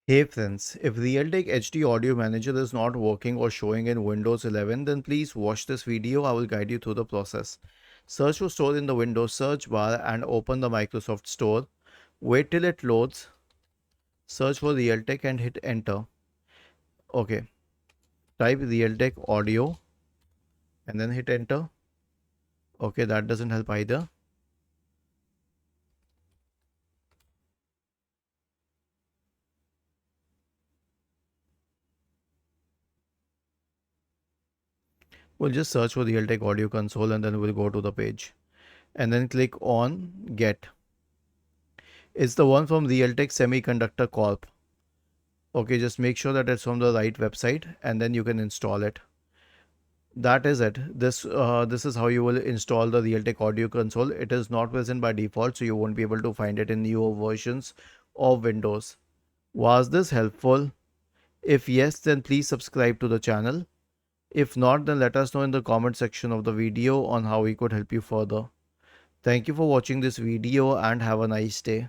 Hey friends, if Realtek HD Audio Manager is not working or showing in Windows 11, then please watch this video. I will guide you through the process. Search for Store in the Windows search bar and open the Microsoft Store. Wait till it loads. Search for Realtek and hit enter. Okay, type Realtek Audio and then hit enter. Okay, that doesn't help either. We'll just search for Realtek Audio Console and then we'll go to the page. And then click on Get. It's the one from Realtek Semiconductor Corp. Okay, just make sure that it's from the right website and then you can install it. That is it. This is how you will install the Realtek audio console. It is not present by default, so you won't be able to find it in newer versions of Windows. Was this helpful? If yes, then please subscribe to the channel. If not, then let us know in the comment section of the video on how we could help you further. Thank you for watching this video and have a nice day.